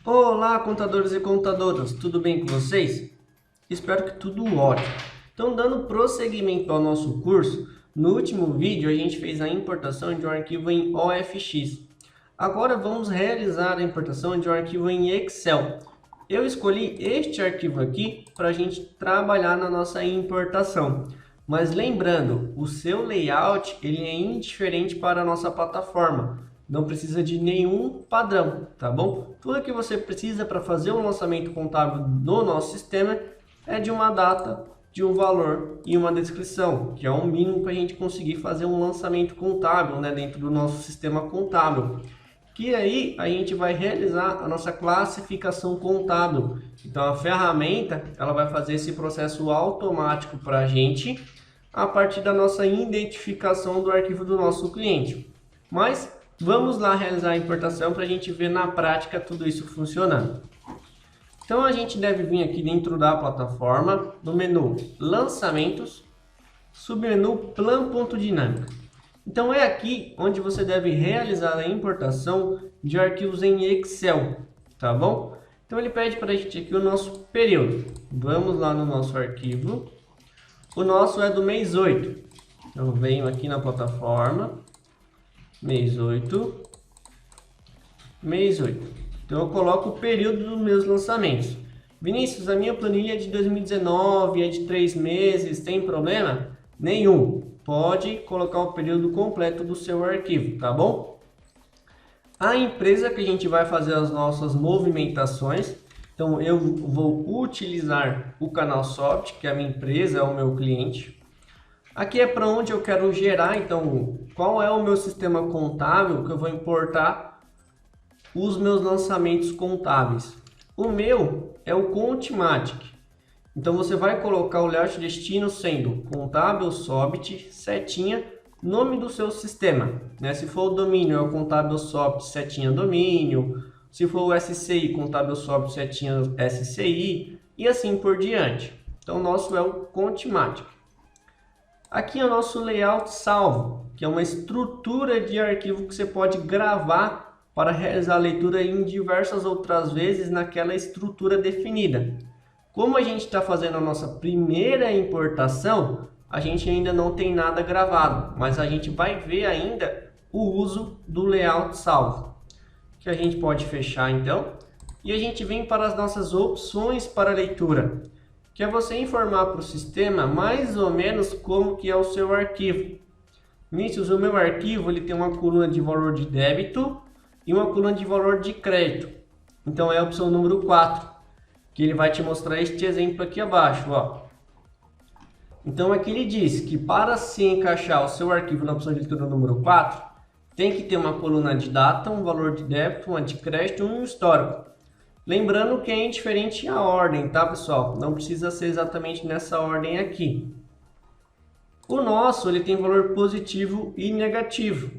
Olá, contadores e contadoras, tudo bem com vocês? Espero que tudo ótimo. Então, dando prosseguimento ao nosso curso, no último vídeo a gente fez a importação de um arquivo em OFX. Agora vamos realizar a importação de um arquivo em Excel. Eu escolhi este arquivo aqui para a gente trabalhar na nossa importação. Mas lembrando, o seu layout ele é indiferente para a nossa plataforma. Não precisa de nenhum padrão, tá bom? Tudo que você precisa para fazer um lançamento contábil no nosso sistema é de uma data, de um valor e uma descrição, que é o mínimo para a gente conseguir fazer um lançamento contábil, né, dentro do nosso sistema contábil. Que aí a gente vai realizar a nossa classificação contábil. Então a ferramenta ela vai fazer esse processo automático para a gente a partir da nossa identificação do arquivo do nosso cliente. Mas vamos lá realizar a importação para a gente ver na prática tudo isso funcionando. Então a gente deve vir aqui dentro da plataforma, no menu Lançamentos, submenu Plan.dinâmica. Então é aqui onde você deve realizar a importação de arquivos em Excel, tá bom? Então ele pede para a gente aqui o nosso período. Vamos lá no nosso arquivo. O nosso é do mês 8. Então eu venho aqui na plataforma, mês 8, mês 8. Então eu coloco o período dos meus lançamentos. Vinícius, a minha planilha é de 2019, é de 3 meses, tem problema? Nenhum. Pode colocar o período completo do seu arquivo, tá bom? A empresa que a gente vai fazer as nossas movimentações, então eu vou utilizar o canal Soft, que é a minha empresa, é o meu cliente. Aqui é para onde eu quero gerar, então, qual é o meu sistema contábil que eu vou importar os meus lançamentos contábeis. O meu é o Contimatic. Então você vai colocar o layout destino sendo contábil Sobit, setinha, nome do seu sistema. Né? Se for o domínio, é o contábil Sobit, setinha domínio. Se for o SCI, contábil Sobit, setinha SCI. E assim por diante. Então o nosso é o Contimatic. Aqui é o nosso layout salvo, que é uma estrutura de arquivo que você pode gravar para realizar a leitura em diversas outras vezes naquela estrutura definida. Como a gente está fazendo a nossa primeira importação, a gente ainda não tem nada gravado, mas a gente vai ver ainda o uso do layout salvo, que a gente pode fechar então, e a gente vem para as nossas opções para leitura, que é você informar para o sistema mais ou menos como que é o seu arquivo. Vinícius, o meu arquivo ele tem uma coluna de valor de débito e uma coluna de valor de crédito. Então é a opção número 4. Que ele vai te mostrar este exemplo aqui abaixo, ó. Então aqui ele diz que para se encaixar o seu arquivo na opção de leitura número 4, tem que ter uma coluna de data, um valor de débito, uma de crédito e um histórico. Lembrando que é indiferente a ordem, tá pessoal? Não precisa ser exatamente nessa ordem aqui. O nosso ele tem valor positivo e negativo.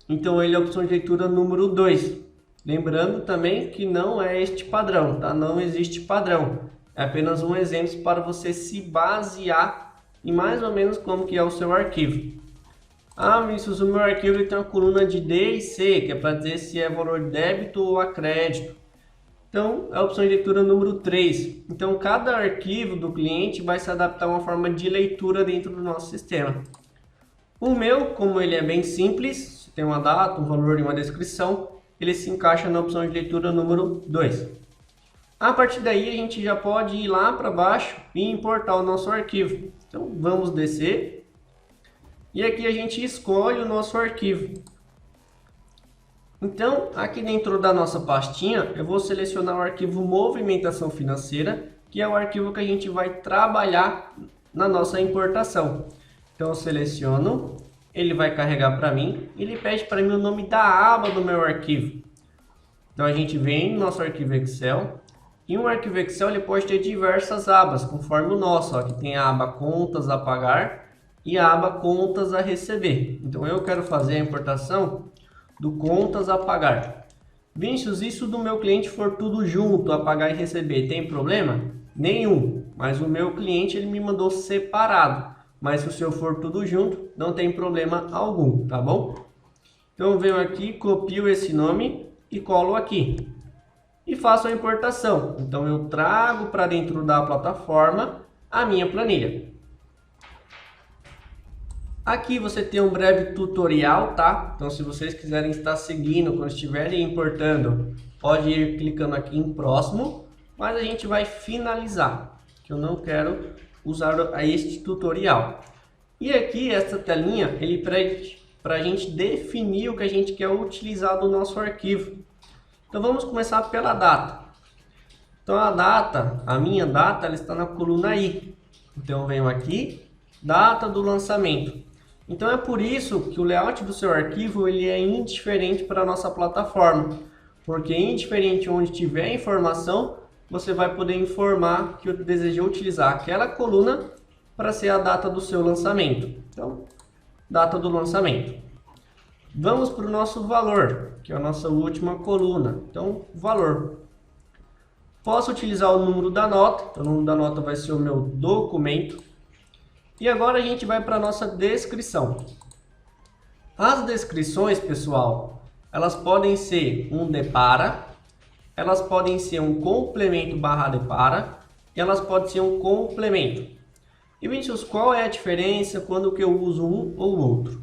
Então ele é a opção de leitura número 2. Lembrando também que não é este padrão, tá? Não existe padrão. É apenas um exemplo para você se basear em mais ou menos como que é o seu arquivo. Ah, Vinícius, o meu arquivo ele tem uma coluna de D e C, que é para dizer se é valor de débito ou a crédito. Então, é a opção de leitura número 3. Então, cada arquivo do cliente vai se adaptar a uma forma de leitura dentro do nosso sistema. O meu, como ele é bem simples, tem uma data, um valor e uma descrição, ele se encaixa na opção de leitura número 2. A partir daí, a gente já pode ir lá para baixo e importar o nosso arquivo. Então, vamos descer. E aqui a gente escolhe o nosso arquivo. Então, aqui dentro da nossa pastinha, eu vou selecionar o arquivo Movimentação Financeira, que é o arquivo que a gente vai trabalhar na nossa importação. Então, eu seleciono, ele vai carregar para mim, e ele pede para mim o nome da aba do meu arquivo. Então, a gente vem no nosso arquivo Excel, e um arquivo Excel ele pode ter diversas abas, conforme o nosso. Aqui tem a aba Contas a Pagar e a aba Contas a Receber. Então, eu quero fazer a importação do Contas a Pagar. Vinícius, isso do meu cliente for tudo junto, a pagar e receber, tem problema? Nenhum, mas o meu cliente ele me mandou separado. Mas se o seu for tudo junto, não tem problema algum, tá bom? Então eu venho aqui, copio esse nome e colo aqui. e faço a importação. Então eu trago para dentro da plataforma a minha planilha. Aqui você tem um breve tutorial, tá? Então se vocês quiserem estar seguindo quando estiverem importando, pode ir clicando aqui em próximo, mas a gente vai finalizar, que eu não quero usar este tutorial. E aqui essa telinha, ele pede para a gente definir o que a gente quer utilizar do nosso arquivo. Então vamos começar pela data. Então a minha data, ela está na coluna I. Então eu venho aqui, data do lançamento. Então é por isso que o layout do seu arquivo ele é indiferente para a nossa plataforma. Porque indiferente onde tiver informação, você vai poder informar que eu desejo utilizar aquela coluna para ser a data do seu lançamento. Então, data do lançamento. Vamos para o nosso valor, que é a nossa última coluna. Então, valor. Posso utilizar o número da nota. Então, o número da nota vai ser o meu documento. E agora a gente vai para a nossa descrição. As descrições, pessoal, elas podem ser um depara, elas podem ser um complemento barra depara, e elas podem ser um complemento. E, Vinícius, qual é a diferença quando que eu uso um ou outro?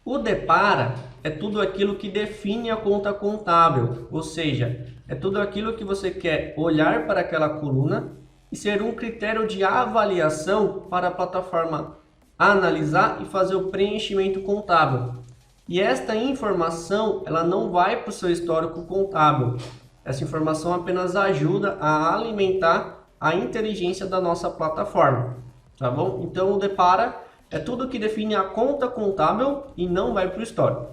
O depara é tudo aquilo que define a conta contábil, ou seja, é tudo aquilo que você quer olhar para aquela coluna e ser um critério de avaliação para a plataforma analisar e fazer o preenchimento contábil. E esta informação ela não vai para o seu histórico contábil. Essa informação apenas ajuda a alimentar a inteligência da nossa plataforma. Tá bom? Então o depara é tudo que define a conta contábil e não vai para o histórico.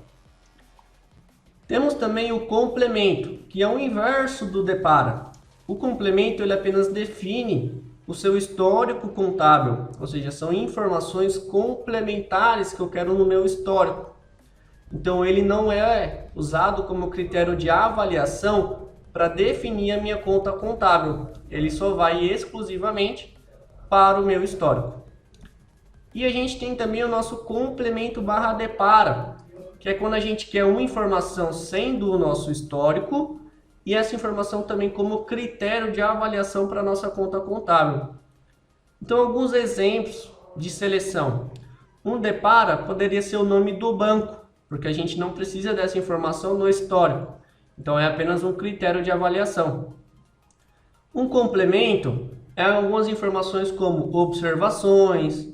Temos também o complemento, que é o inverso do depara. O complemento ele apenas define o seu histórico contábil, ou seja, são informações complementares que eu quero no meu histórico. Então ele não é usado como critério de avaliação para definir a minha conta contábil. Ele só vai exclusivamente para o meu histórico. E a gente tem também o nosso complemento barra depara, que é quando a gente quer uma informação sendo o nosso histórico e essa informação também como critério de avaliação para a nossa conta contábil. Então, alguns exemplos de seleção. Um depara poderia ser o nome do banco, porque a gente não precisa dessa informação no histórico. Então, é apenas um critério de avaliação. Um complemento é algumas informações como observações,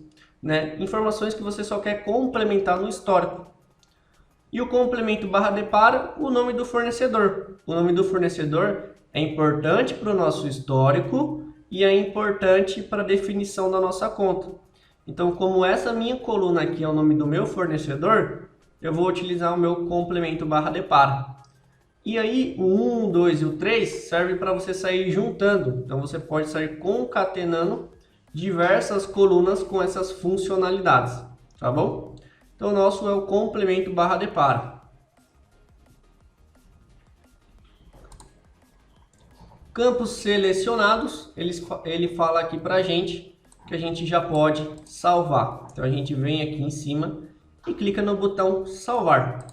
informações que você só quer complementar no histórico. E o complemento barra depara, o nome do fornecedor. O nome do fornecedor é importante para o nosso histórico e é importante para a definição da nossa conta. Então, como essa minha coluna aqui é o nome do meu fornecedor, eu vou utilizar o meu complemento barra depara. E aí, o 1, 2 e o 3 serve para você sair juntando. Então, você pode sair concatenando diversas colunas com essas funcionalidades, tá bom? Então, o nosso é o complemento barra depara. Campos selecionados, ele fala aqui para a gente que a gente já pode salvar. Então, a gente vem aqui em cima e clica no botão salvar.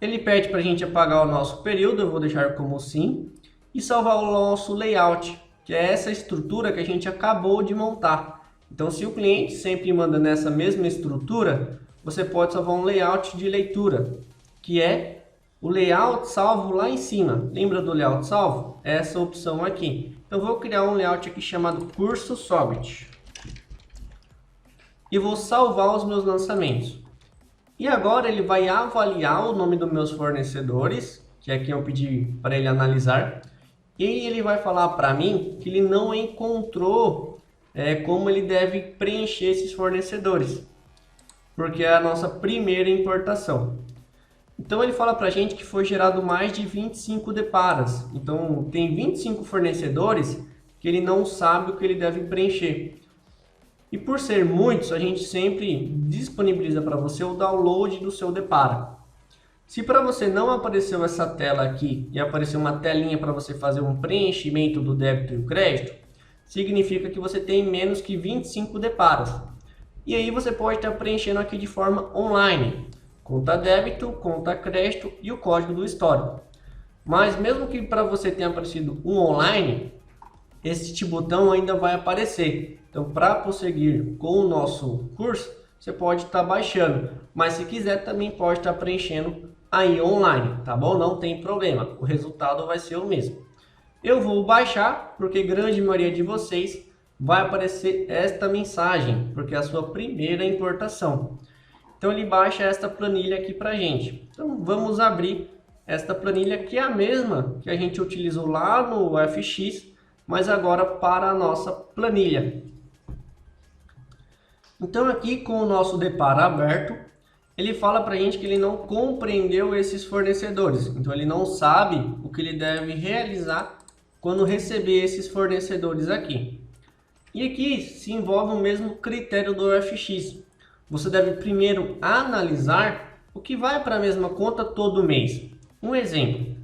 Ele pede para a gente apagar o nosso período, eu vou deixar como sim, e salvar o nosso layout, que é essa estrutura que a gente acabou de montar. Então, se o cliente sempre manda nessa mesma estrutura, você pode salvar um layout de leitura, que é o layout salvo lá em cima. Lembra do layout salvo? É essa opção aqui. Então, vou criar um layout aqui chamado Curso Sobit. E vou salvar os meus lançamentos. E agora ele vai avaliar o nome dos meus fornecedores, que é quem eu pedi para ele analisar. E ele vai falar para mim que ele não encontrou como ele deve preencher esses fornecedores, porque é a nossa primeira importação. Então ele fala para a gente que foi gerado mais de 25 deparas. Então tem 25 fornecedores que ele não sabe o que ele deve preencher. E por ser muitos, a gente sempre disponibiliza para você o download do seu depara. Se para você não apareceu essa tela aqui e apareceu uma telinha para você fazer um preenchimento do débito e o crédito, significa que você tem menos que 25 deparas. E aí você pode estar preenchendo aqui de forma online. Conta débito, conta crédito e o código do histórico. Mas mesmo que para você tenha aparecido um online, este botão ainda vai aparecer. Então, para prosseguir com o nosso curso, você pode estar baixando, mas se quiser também pode estar preenchendo aí online, tá bom? Não tem problema, o resultado vai ser o mesmo. Eu vou baixar porque grande maioria de vocês vai aparecer esta mensagem, porque é a sua primeira importação. Então ele baixa esta planilha aqui para a gente. Então vamos abrir esta planilha que é a mesma que a gente utilizou lá no FX, mas agora para a nossa planilha. Então aqui com o nosso deparo aberto, ele fala para a gente que ele não compreendeu esses fornecedores. Então ele não sabe o que ele deve realizar quando receber esses fornecedores aqui. E aqui se envolve o mesmo critério do FX. Você deve primeiro analisar o que vai para a mesma conta todo mês. Um exemplo,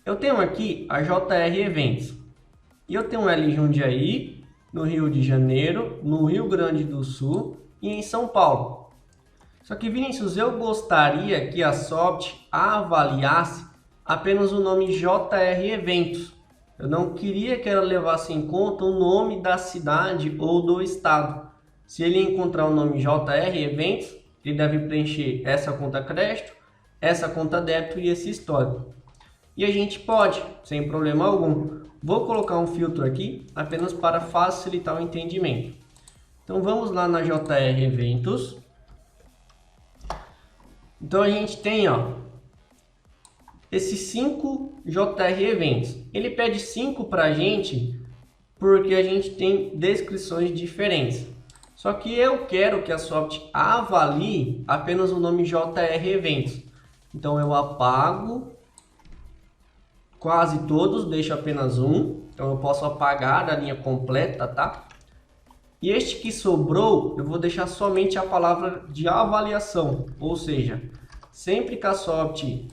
eu tenho aqui a JR Eventos. E eu tenho ela em Jundiaí, no Rio de Janeiro, no Rio Grande do Sul e em São Paulo. Só que, Vinícius, eu gostaria que a Sobt avaliasse apenas o nome JR Eventos. Eu não queria que ela levasse em conta o nome da cidade ou do estado. Se ele encontrar o nome JR Eventos, ele deve preencher essa conta crédito, essa conta débito e esse histórico. E a gente pode, sem problema algum. Vou colocar um filtro aqui apenas para facilitar o entendimento. Então vamos lá na JR Eventos. Então a gente tem esses 5 JR Eventos. Ele pede 5 para a gente porque a gente tem descrições diferentes. Só que eu quero que a Sobt avalie apenas o nome JR Eventos. Então eu apago quase todos, deixo apenas um. Então eu posso apagar a linha completa, tá? E este que sobrou, eu vou deixar somente a palavra de avaliação. Ou seja, sempre que a Sobt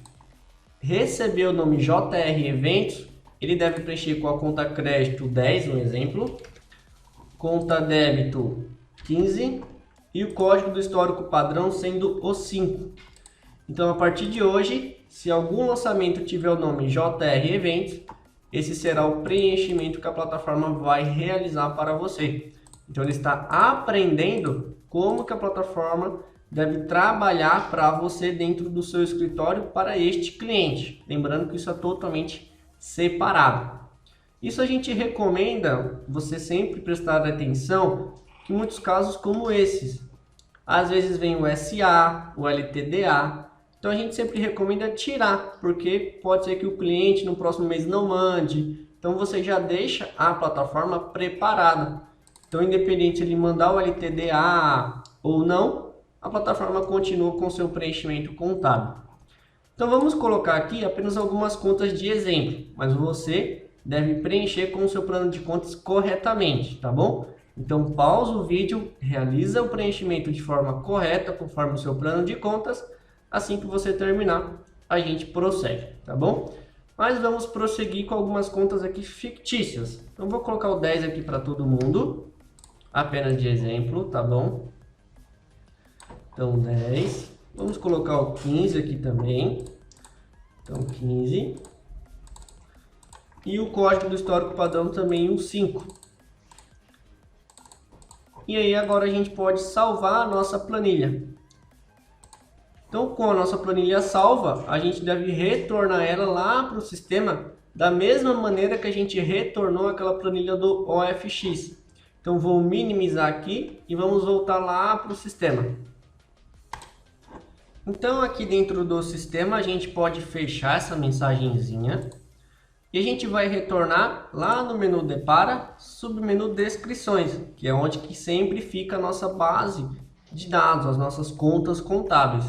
receber o nome JR Eventos, ele deve preencher com a conta crédito 10, um exemplo, conta débito 15 e o código do histórico padrão sendo o 5. Então, a partir de hoje, se algum lançamento tiver o nome JR Eventos, esse será o preenchimento que a plataforma vai realizar para você. Então, ele está aprendendo como que a plataforma deve trabalhar para você dentro do seu escritório para este cliente. Lembrando que isso é totalmente separado. Isso a gente recomenda você sempre prestar atenção em muitos casos como esses. Às vezes vem o SA, o LTDA. Então a gente sempre recomenda tirar, porque pode ser que o cliente no próximo mês não mande. Então você já deixa a plataforma preparada. Então independente ele mandar o LTDA ou não, a plataforma continua com seu preenchimento contábil. Então vamos colocar aqui apenas algumas contas de exemplo, mas você deve preencher com o seu plano de contas corretamente, tá bom? Então pausa o vídeo, realiza o preenchimento de forma correta, conforme o seu plano de contas. Assim que você terminar, a gente prossegue, tá bom? Mas vamos prosseguir com algumas contas aqui fictícias. Então vou colocar o 10 aqui para todo mundo, apenas de exemplo, tá bom? Então 10, vamos colocar o 15 aqui também, então 15. E o código do histórico padrão também o 5. E aí agora a gente pode salvar a nossa planilha. Então, com a nossa planilha salva, a gente deve retornar ela lá para o sistema da mesma maneira que a gente retornou aquela planilha do OFX. Então, vou minimizar aqui e vamos voltar lá para o sistema. Então, aqui dentro do sistema, a gente pode fechar essa mensagenzinha e a gente vai retornar lá no menu Depara, submenu Descrições, que é onde que sempre fica a nossa base de dados, as nossas contas contábeis.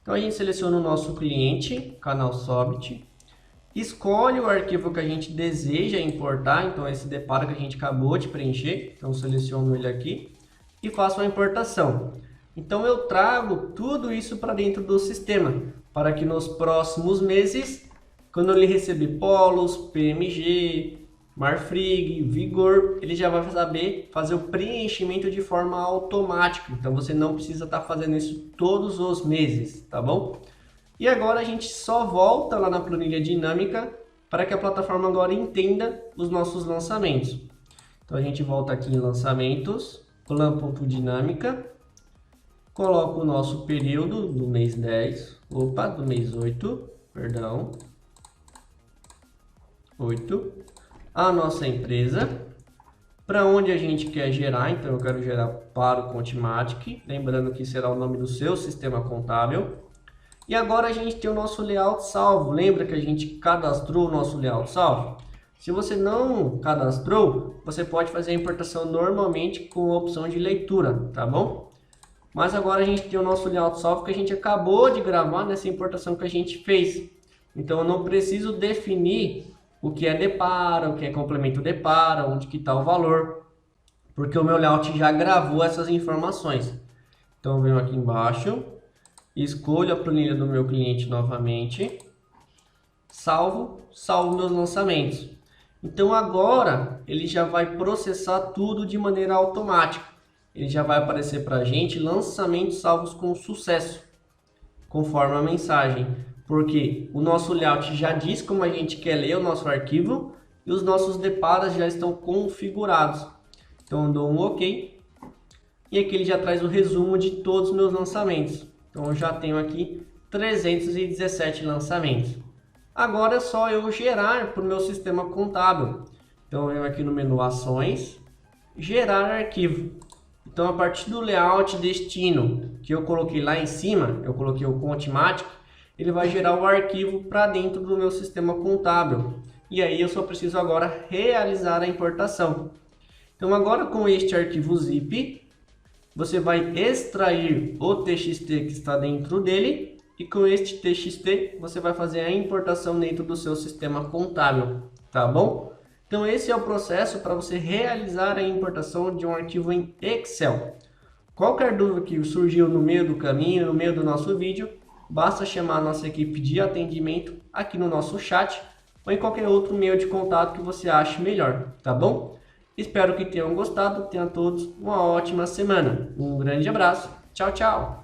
Então a gente seleciona o nosso cliente, canal Sobt, escolhe o arquivo que a gente deseja importar, então esse Depara que a gente acabou de preencher, então seleciono ele aqui e faço a importação. Então eu trago tudo isso para dentro do sistema, para que nos próximos meses, quando ele receber polos, PMG, Marfrig, Vigor, ele já vai saber fazer o preenchimento de forma automática. Então você não precisa estar fazendo isso todos os meses, tá bom? E agora a gente só volta lá na planilha dinâmica para que a plataforma agora entenda os nossos lançamentos. Então a gente volta aqui em lançamentos, plan.dinâmica, coloca o nosso período do mês 10, do mês 8, perdão, 8, a nossa empresa, para onde a gente quer gerar, então eu quero gerar para o Contimatic, lembrando que será o nome do seu sistema contábil. E agora a gente tem o nosso layout salvo, lembra que a gente cadastrou o nosso layout salvo? Se você não cadastrou, você pode fazer a importação normalmente com a opção de leitura, tá bom? Mas agora a gente tem o nosso layout salvo que a gente acabou de gravar nessa importação que a gente fez. Então eu não preciso definir o que é depara, o que é complemento depara, onde que está o valor, porque o meu layout já gravou essas informações. Então eu venho aqui embaixo, escolho a planilha do meu cliente novamente, salvo meus lançamentos. Então agora ele já vai processar tudo de maneira automática. Ele já vai aparecer para a gente lançamentos salvos com sucesso, conforme a mensagem. Porque o nosso layout já diz como a gente quer ler o nosso arquivo e os nossos deparas já estão configurados. Então eu dou um OK e aqui ele já traz o resumo de todos os meus lançamentos. Então eu já tenho aqui 317 lançamentos. Agora é só eu gerar para o meu sistema contábil. Então eu venho aqui no menu Ações, Gerar arquivo. Então a partir do layout destino que eu coloquei lá em cima, eu coloquei o Contimatic, ele vai gerar o arquivo para dentro do meu sistema contábil. E aí eu só preciso agora realizar a importação. Então agora com este arquivo zip, você vai extrair o TXT que está dentro dele e com este TXT você vai fazer a importação dentro do seu sistema contábil, tá bom? Então esse é o processo para você realizar a importação de um arquivo em Excel. Qualquer dúvida que surgiu no meio do caminho, no meio do nosso vídeo, basta chamar a nossa equipe de atendimento aqui no nosso chat ou em qualquer outro meio de contato que você ache melhor, tá bom? Espero que tenham gostado, tenham todos uma ótima semana. Um grande abraço, tchau, tchau!